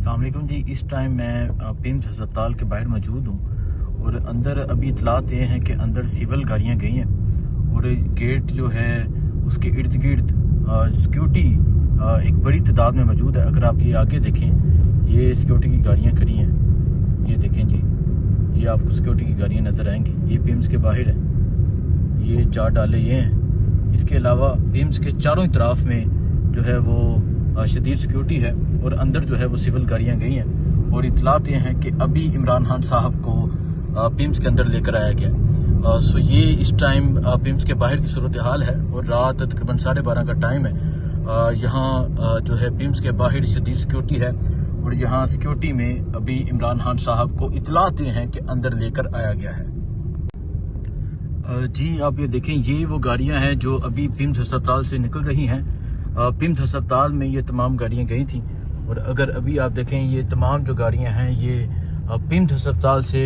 अस्सलाम वालेकुम जी। इस टाइम मैं पिम्स अस्पताल के बाहर मौजूद हूँ और अंदर अभी इतलात ये हैं कि अंदर सिविल गाड़ियाँ गई हैं और गेट जो है उसके इर्द गिर्द सिक्योरिटी एक बड़ी तादाद में मौजूद है। अगर आप ये आगे देखें, ये सिक्योरिटी की गाड़ियाँ खड़ी हैं, ये देखें जी, ये आपको सिक्योरिटी की गाड़ियाँ नज़र आएंगी। ये पिम्स के बाहर है, ये 4 डाले ये हैं। इसके अलावा पिम्स के चारों तरफ में जो है वो शदीद सिक्योरिटी है और अंदर जो है वो सिविल गाड़ियाँ गई हैं और इतलात ये हैं कि अभी इमरान खान साहब को पिम्स के अंदर लेकर आया गया। सो ये इस टाइम पिम्स के बाहर की सूरत हाल है और रात तकरीबन 12:30 का टाइम है। यहाँ जो है पिम्स के बाहर शदीद सिक्योरिटी है और यहाँ सिक्योरिटी में अभी इमरान खान साहब को इतलात ये हैं कि अंदर लेकर आया गया है। जी आप ये देखें, ये वो गाड़ियाँ हैं जो अभी पिम्स अस्पताल से निकल रही हैं। पिम्स अस्पताल में ये तमाम गाड़ियाँ गई थी और अगर अभी आप देखें, ये तमाम जो गाड़ियाँ हैं ये पिम्स अस्पताल से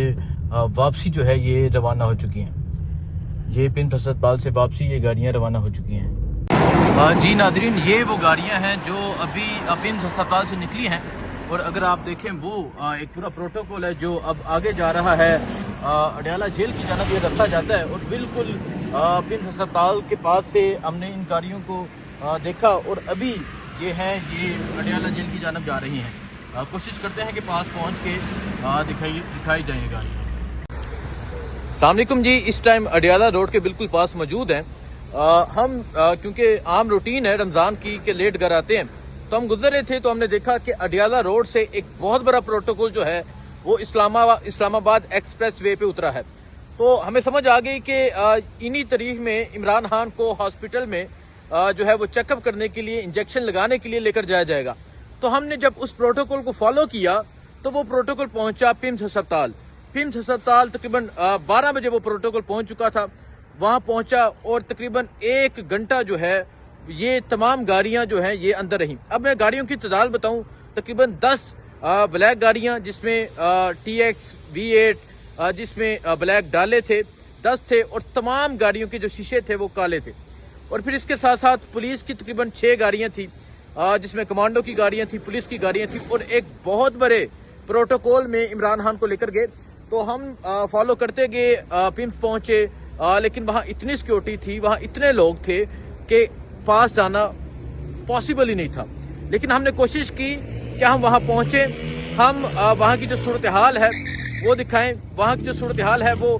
वापसी जो है ये रवाना हो चुकी हैं। ये पिम्स अस्पताल से वापसी ये गाड़ियाँ रवाना हो चुकी हैं। जी नाजरीन, ये वो गाड़ियाँ हैं जो अभी पिम्स अस्पताल से निकली हैं और अगर आप देखें वो एक पूरा प्रोटोकॉल है जो अब आगे जा रहा है। अडयाला जेल की जानब ये रास्ता जाता है और बिल्कुल पिम्स अस्पताल के पास से हमने इन गाड़ियों को देखा और अभी ये हैं, ये अडयाला जेल की जानब जा रही हैं। कोशिश करते हैं कि पास पहुंच के दिखाई जाएगा। अस्सलाम वालेकुम जी, इस टाइम अडयाला रोड के बिल्कुल पास मौजूद हैं। हम क्योंकि आम रूटीन है रमजान की के लेट घर आते हैं, तो हम गुजर रहे थे तो हमने देखा कि अडयाला रोड से एक बहुत बड़ा प्रोटोकॉल जो है वो इस्लामाबाद एक्सप्रेस वे पे उतरा है। तो हमें समझ आ गई कि इन्हीं तारीख में इमरान खान को हॉस्पिटल में जो है वो चेकअप करने के लिए, इंजेक्शन लगाने के लिए लेकर जाया जाएगा। तो हमने जब उस प्रोटोकॉल को फॉलो किया तो वो प्रोटोकॉल पहुंचा पिम्स अस्पताल। पिम्स अस्पताल तकरीबन 12 बजे वो प्रोटोकॉल पहुंच चुका था। वहां पहुंचा और तकरीबन 1 घंटा जो है ये तमाम गाड़ियां जो हैं ये अंदर रही। अब मैं गाड़ियों की तादाद बताऊं, तकरीबन 10 ब्लैक गाड़ियां जिसमें TX V8 जिसमें ब्लैक डाले थे 10 थे और तमाम गाड़ियों के जो शीशे थे वो काले थे। और फिर इसके साथ साथ पुलिस की तकरीबन 6 गाड़ियां थी जिसमें कमांडो की गाड़ियां थी, पुलिस की गाड़ियां थी और एक बहुत बड़े प्रोटोकॉल में इमरान खान को लेकर गए। तो हम फॉलो करते गए, पिम्स पहुंचे, लेकिन वहां इतनी सिक्योरिटी थी, वहां इतने लोग थे कि पास जाना पॉसिबल ही नहीं था। लेकिन हमने कोशिश की कि हम वहां पहुंचे, हम वहां की जो सूरत हाल है वो दिखाएं, वहां की जो सूरत हाल है वो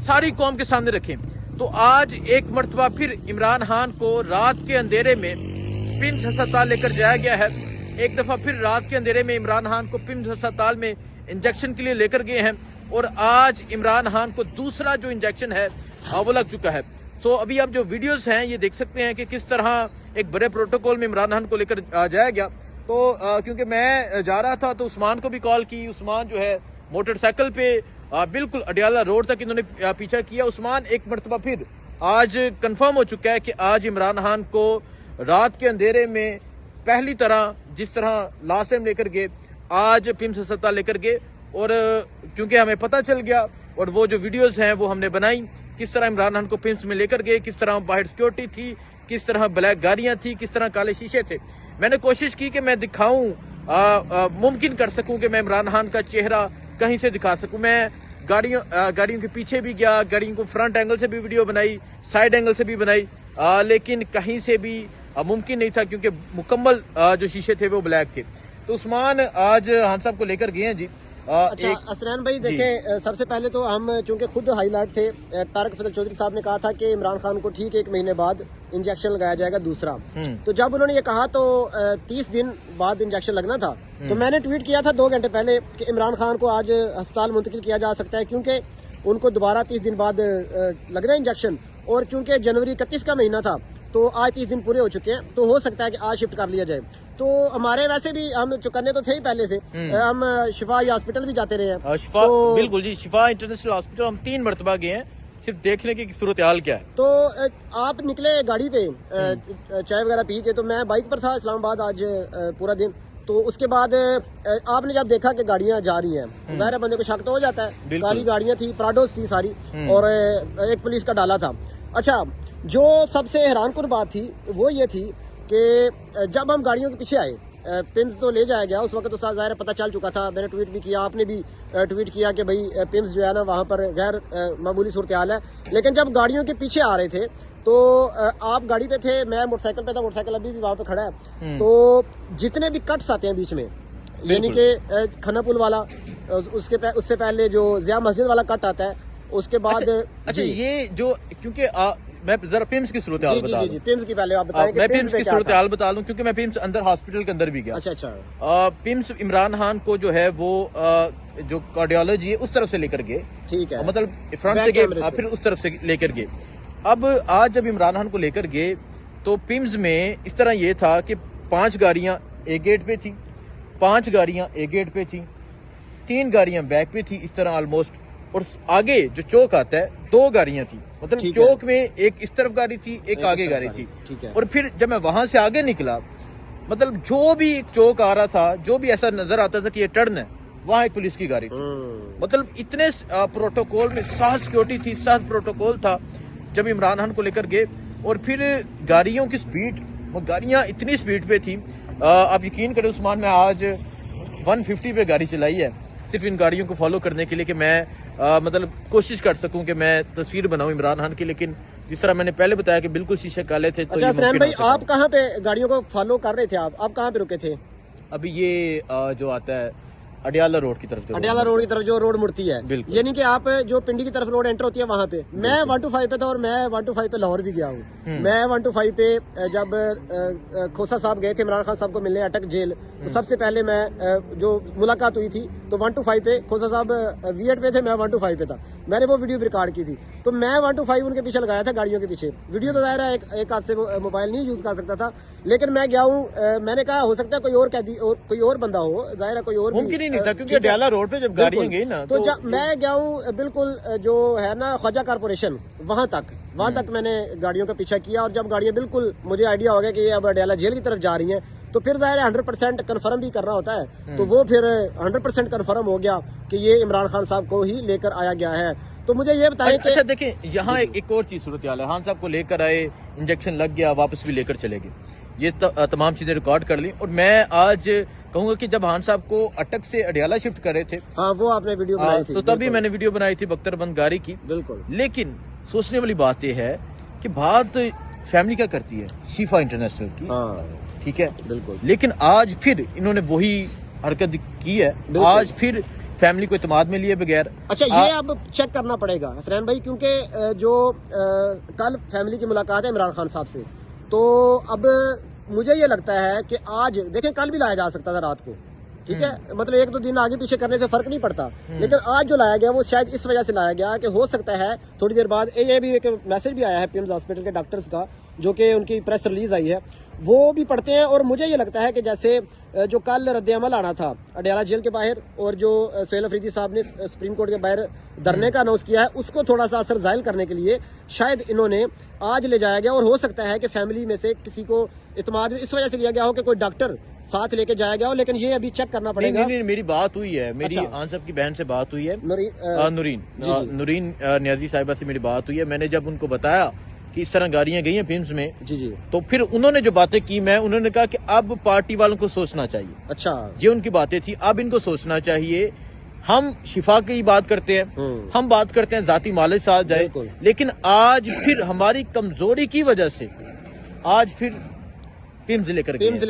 सारी कौम के सामने रखें। तो आज एक मर्तबा फिर इमरान खान को रात के अंधेरे में पिम्स अस्पताल लेकर जाया गया है। एक दफा फिर रात के अंधेरे में इमरान खान को पिम्स अस्पताल में इंजेक्शन के लिए लेकर गए हैं और आज इमरान खान को दूसरा जो इंजेक्शन है वो लग चुका है। सो अभी आप जो वीडियोस हैं ये देख सकते हैं कि किस तरह एक बड़े प्रोटोकॉल में इमरान खान को लेकर जाया गया। तो क्योंकि मैं जा रहा था तो उस्मान को भी कॉल की। उस्मान जो है मोटरसाइकिल पे बिल्कुल अडयाला रोड तक इन्होंने पीछा किया। उस्मान एक मरतबा फिर आज कंफर्म हो चुका है कि आज इमरान खान को रात के अंधेरे में पहली तरह जिस तरह लास्ट टाइम लेकर गए आज पिम्स अस्पताल लेकर गए। और क्योंकि हमें पता चल गया और वो जो वीडियोस हैं वो हमने बनाई, किस तरह इमरान खान को पिम्स में लेकर गए, किस तरह बाहर सिक्योरिटी थी, किस तरह ब्लैक गाड़ियां थी, किस तरह काले शीशे थे। मैंने कोशिश की कि मैं दिखाऊं, मुमकिन कर सकूं कि मैं इमरान खान का चेहरा कहीं से दिखा सकूं। मैं गाड़ियों के पीछे भी गया, गाड़ियों को फ्रंट एंगल से भी वीडियो बनाई, साइड एंगल से भी बनाई, लेकिन कहीं से भी मुमकिन नहीं था क्योंकि मुकम्मल जो शीशे थे वो ब्लैक थे। तो उस्मान आज खान साहब को लेकर गए हैं जी। अच्छा असरान भाई देखें, सबसे पहले तो हम चूंकि खुद हाईलाइट थे, तारक फजल चौधरी साहब ने कहा था कि इमरान खान को ठीक 1 महीने बाद इंजेक्शन लगाया जाएगा दूसरा। तो जब उन्होंने ये कहा तो 30 दिन बाद इंजेक्शन लगना था। तो मैंने ट्वीट किया था 2 घंटे पहले कि इमरान खान को आज अस्पताल मुंतकिल किया जा सकता है क्योंकि उनको दोबारा 30 दिन बाद लगना इंजेक्शन। और चूंकि जनवरी 31 का महीना था तो आज 30 दिन पूरे हो चुके हैं, तो हो सकता है कि आज शिफ्ट कर लिया जाए। तो हमारे वैसे भी हम चुकन्ने तो थे ही पहले से, हम शिफा हॉस्पिटल भी जाते रहे हैं। शिफा तो, बिल्कुल जी, शिफा इंटरनेशनल हॉस्पिटल हम 3 मरतबा गए हैं सिर्फ देखने की सूरत हाल क्या है। तो आप निकले गाड़ी पे चाय वगैरह पी के, तो मैं बाइक पर था इस्लामाबाद आज पूरा दिन। तो उसके बाद आपने जब देखा कि गाड़ियां जा रही हैं, ज़ाहिर बंदे को शक तो हो जाता है। काली गाड़ियां थी, प्राडोस थी सारी, और एक पुलिस का डाला था। अच्छा, जो सबसे हैरानकुन बात थी वो ये थी कि जब हम गाड़ियों के पीछे आए पिम्स तो ले जाया गया, उस वक्त तो ज़ाहिर पता चल चुका था, मैंने ट्वीट भी किया, आपने भी ट्वीट किया कि भाई पिम्स जो है ना वहाँ पर गैर मामूली सूरत हाल है। लेकिन जब गाड़ियों के पीछे आ रहे थे तो आप गाड़ी पे थे, मैं मोटरसाइकिल पे था, मोटरसाइकिल अभी भी वहाँ पे खड़ा है। तो जितने भी कट्स आते हैं बीच में, यानी कि खन्ना पुल वाला, उससे पहले जो ज़िया मस्जिद वाला कट आता है, उसके बाद अच्छा ये जो, क्योंकि मैं जरा पिम्स की सूरत हाल बता दूं। पिम्स की पहले आप बताएं। मैं पिम्स की सूरत हाल बता दूं, क्योंकि मैं पिम्स अंदर हॉस्पिटल के अंदर भी गया। अच्छा। पिम्स इमरान खान को जो है वो जो कार्डियोलॉजी है उस तरफ से लेकर गए, ठीक है, मतलब फ्रंट से गए, फिर उस तरफ से लेकर गए। अब आज जब इमरान खान को लेकर गए तो पिम्स में इस तरह ये था कि 5 गाड़ियां एक गेट पे थी, 5 गाड़ियां एक गेट पे थी, 3 गाड़ियां बैक पे थी, इस तरह ऑलमोस्ट। और आगे जो चौक आता है 2 गाड़ियां थी, मतलब चौक में एक इस तरफ गाड़ी थी, एक आगे गाड़ी थी। और फिर जब मैं वहां से आगे निकला, मतलब जो भी चौक आ रहा था, जो भी ऐसा नजर आता था कि ये टर्न है, वहां एक पुलिस की गाड़ी थी। मतलब इतने प्रोटोकॉल में सख्त सिक्योरिटी थी, सख्त प्रोटोकॉल था जब इमरान खान को लेकर गए। और फिर गाड़ियों की स्पीड, वो गाड़ियां इतनी स्पीड पे थी, आप यकीन करें उस्मान, मैं आज 150 पे गाड़ी चलाई है सिर्फ इन गाड़ियों को फॉलो करने के लिए कि मैं मतलब कोशिश कर सकूं कि मैं तस्वीर बनाऊं इमरान खान की। लेकिन जिस तरह मैंने पहले बताया कि बिल्कुल शीशे काले थे। तो अच्छा सैन भाई, आप कहाँ पे गाड़ियों को फॉलो कर रहे थे? आप कहाँ पे रुके थे? अभी ये जो आता है अडियाला रोड की तरफ, अडियाला रोड की तरफ जो रोड मुड़ती है, यानी कि आप जो पिंडी की तरफ रोड एंटर होती है वहाँ पे। मैं 125 पे था और मैं 125 पे लाहौर भी गया हूँ। मैं 125 पे जब खोसा साहब गए थे इमरान खान साहब को मिलने अटक जेल, तो सबसे पहले मैं जो मुलाकात हुई थी तो 125 पे खोसा साहब V8 पे थे, मैं 125 पे था, मैंने वो वीडियो भी रिकॉर्ड की थी। तो मैं 125 उनके पीछे लगाया था गाड़ियों के पीछे। वीडियो तो दायरा एक हाथ से मोबाइल नहीं यूज कर सकता था, लेकिन मैं गया हूँ, मैंने कहा हो सकता है कोई और कैदी और कोई और बंदा हो, जाहिर है कोई और मुमकिन ही नहीं था, क्योंकि अडियाला रोड पे जब गाड़ियां गई ना तो मैं गया हूँ बिल्कुल जो है ना ख्वाजा कारपोरेशन, वहां तक मैंने गाड़ियों का पीछा किया। और जब गाड़ियां बिल्कुल मुझे आइडिया हो गया कि ये अब अडियाला जेल की तरफ जा रही हैं, तो फिर जाहिर है 100% कन्फर्म भी करना होता है। तो वो फिर 100% कन्फर्म हो गया कि ये इमरान खान साहब को ही लेकर आया गया है। तो मुझे ये बताएं कि अच्छा देखें, यहाँ एक और चीज सूरत हाल है। खान साहब को लेकर आए, इंजेक्शन लग गया, वापस भी लेकर चले गए, ये तमाम चीजें रिकॉर्ड कर ली। और मैं आज कहूंगा कि जब खान साहब को अटक से अडियाला शिफ्ट कर रहे थे, हाँ वो आपने वीडियो बनाई थी, तो तभी मैंने वीडियो बनाई थी बख्तरबंद गाड़ी की। बिल्कुल। लेकिन सोचने वाली बात यह है कि बात फैमिली क्या करती है, शिफा इंटरनेशनल की, ठीक है, बिल्कुल। लेकिन आज फिर इन्होंने वही हरकत की है, आज फिर फैमिली को इत्मीनान में लिए बगैर। अच्छा ये अब चेक करना पड़ेगा हसनैन भाई, क्योंकि जो कल फैमिली की मुलाकात है इमरान खान साहब से, तो अब मुझे ये लगता है कि आज देखें, कल भी लाया जा सकता था रात को, ठीक है, मतलब 1-2 दिन आगे पीछे करने से फर्क नहीं पड़ता। लेकिन आज जो लाया गया वो शायद इस वजह से लाया गया कि हो सकता है थोड़ी देर बाद, ये भी एक मैसेज भी आया है पिम्स हॉस्पिटल के डॉक्टर्स का, जो कि उनकी प्रेस रिलीज आई है, वो भी पढ़ते हैं। और मुझे ये लगता है कि जैसे जो कल रद्द-ए-अमल आना था अडियाला जेल के बाहर, और जो सोहेल अफरीदी साहब ने सुप्रीम कोर्ट के बाहर धरने का अनाउंस किया है, उसको थोड़ा सा असर जाहिर करने के लिए शायद इन्होंने आज ले जाया गया। और हो सकता है कि फैमिली में से किसी को इत्मीनान इस वजह से लिया गया हो कि कोई डॉक्टर साथ लेके जाया गया हो, लेकिन ये अभी चेक करना पड़ेगा। नहीं, मेरी बात हुई है, मेरी खान साहब की बहन से बात हुई है, नूरीन नियाजी साहिबा से मेरी बात हुई है। मैंने जब उनको बताया कि इस तरह गाड़ियां गई हैं फिल्म्स में, जी, तो फिर उन्होंने जो बातें की, उन्होंने कहा कि अब पार्टी वालों को सोचना चाहिए। अच्छा, ये उनकी बातें थी, अब इनको सोचना चाहिए। हम शिफा की बात करते हैं, हम बात करते हैं जाती मालिक साथ जाए, लेकिन आज फिर हमारी कमजोरी की वजह से आज फिर पिम्स ले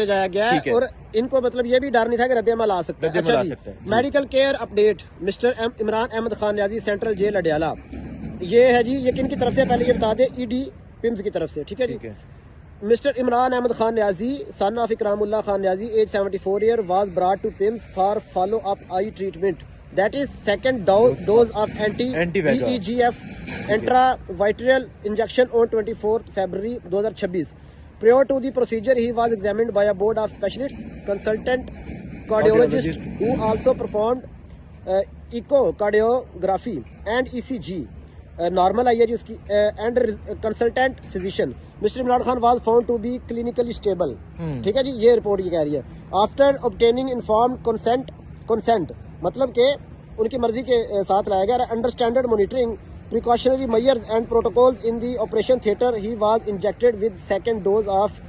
जाया गया है। और इनको मतलब ये भी डर नहीं था कि रद्द-ए-अमल आ सकता है। अच्छा जी, medical care update mister Imran Ahmad Khan Niazi, central jail Adiala, ये है जी, ये किन की तरफ से पहले ये बता दें, ईडी पिम्स की तरफ से, ठीक है जी। Mister Imran Ahmad Khan Niazi, son of Ikramullah Khan Niazi, age 74 year, was brought to PIMS for follow up eye treatment, that is second dose of anti-VEGF intravitrial injection on 24th February 2026. Prior to the procedure, he was examined by a board of specialists, consultant cardiologist who also performed echocardiography and ECG. Normal आई है जी उसकी, and consultant physician. Mr. Imran Khan was found to be clinically stable. ठीक है जी, ये report ये कह रही है। After obtaining informed consent मतलब के उनकी मर्जी के साथ लाया गया। Under standard monitoring precautionary measures and protocols in the operation theatre, he was injected with second dose of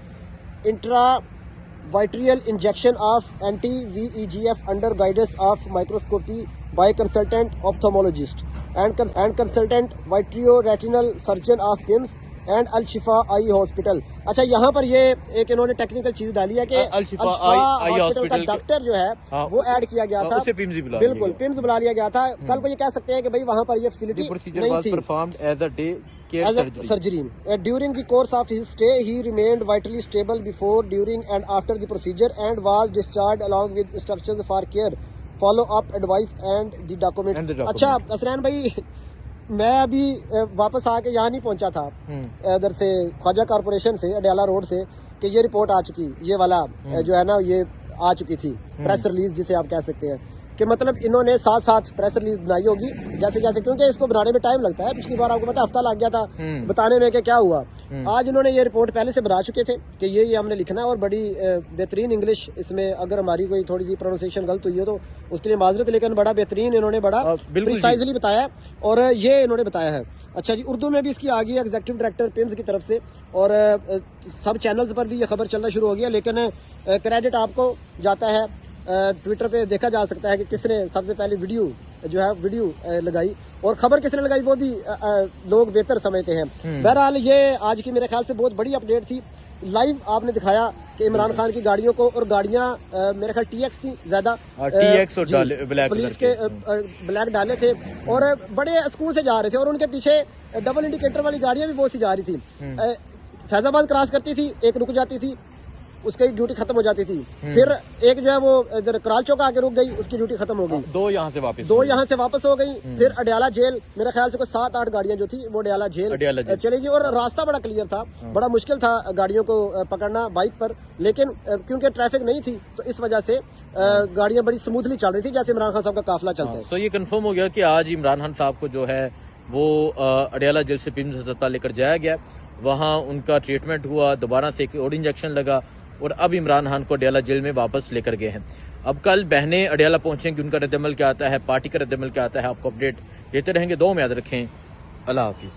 vitreal injection of anti-VEGF under guidance of microscopy by consultant ophthalmologist and consultant vitreoretinal surgeon of PIMS and Al Shifa eye hospital. अच्छा, यहाँ पर ये एक इन्होंने technical चीज डाली है कि अल शिफा आई हॉस्पिटल का डॉक्टर जो है वो ऐड किया गया था, बिल्कुल पिम्स बुला लिया गया था। कल को ये कह सकते हैं कि भाई वहाँ पर ये फैसिलिटी नहीं थी। Surgery during the course of his stay he remained vitally stable before, during and after the procedure and was discharge along with instructions for care, follow up advice and the document. अच्छा असरान भाई, मैं अभी वापस आके यहाँ नहीं पहुंचा था इधर से ख्वाजा कारपोरेशन से अडयाला रोड से कि ये रिपोर्ट आ चुकी, ये वाला जो है ना ये आ चुकी थी प्रेस रिलीज जिसे आप कह सकते हैं कि मतलब इन्होंने साथ साथ प्रेस रिलीज बनाई होगी जैसे जैसे, क्योंकि इसको बनाने में टाइम लगता है। पिछली बार आपको पता हफ्ता लग गया था बताने में कि क्या हुआ। आज इन्होंने ये रिपोर्ट पहले से बना चुके थे कि ये हमने लिखना है और बड़ी बेहतरीन इंग्लिश इसमें, अगर हमारी कोई थोड़ी सी प्रोनाउंसिएशन गलत हुई हो तो उसके लिए माजरत, लेकिन बड़ा बेहतरीन इन्होंने बड़ा प्रिसाइजली बताया और ये इन्होंने बताया है। अच्छा जी, उर्दू में भी इसकी आ गई है एग्जीक्यूटिव डायरेक्टर पिम्स की तरफ से और सब चैनल्स पर भी ये खबर चलना शुरू हो गया, लेकिन क्रेडिट आपको जाता है ट्विटर पे देखा जा सकता है कि किसने सबसे पहले वीडियो लगाई और खबर किसने लगाई वो भी लोग बेहतर समझते हैं। बहरहाल ये आज की मेरे ख्याल से बहुत बड़ी अपडेट थी। लाइव आपने दिखाया कि इमरान खान की गाड़ियों को, और गाड़ियां मेरे ख्याल TX थी ज्यादा, TX और पुलिस के ब्लैक डाले थे और बड़े स्कूल से जा रहे थे और उनके पीछे डबल इंडिकेटर वाली गाड़ियां भी बहुत सी जा रही थी। फैजाबाद क्रॉस करती थी, एक रुक जाती थी, उसकी ड्यूटी खत्म हो जाती थी, फिर एक जो है वो इधर कराल चौक आके रुक गई, उसकी ड्यूटी खत्म हो गई, दो यहाँ से वापस हो गई। फिर अडयाला जेल, मेरे ख्याल से कोई 7-8 गाड़ियां जो थी वो अडयाला जेल चलेगी और रास्ता बड़ा क्लियर था, बड़ा मुश्किल था गाड़ियों को पकड़ना बाइक पर, लेकिन क्योंकि ट्रैफिक नहीं थी तो इस वजह से गाड़ियां बड़ी स्मूथली चल रही थी जैसे इमरान खान साहब का काफिला चलता है। तो ये कंफर्म हो गया कि आज इमरान खान साहब को जो है वो अडयाला जेल से पिम्स अस्पताल लेकर जाया गया, वहाँ उनका ट्रीटमेंट हुआ, दोबारा से एक और इंजेक्शन लगा और अब इमरान खान को अडयाला जेल में वापस लेकर गए हैं। अब कल बहनें अडयाला पहुंचेंगी, उनका रद्दअमल क्या आता है, पार्टी का रद्दअमल क्या आता है, आपको अपडेट देते रहेंगे। दो में याद रखें। अल्लाह हाफिज।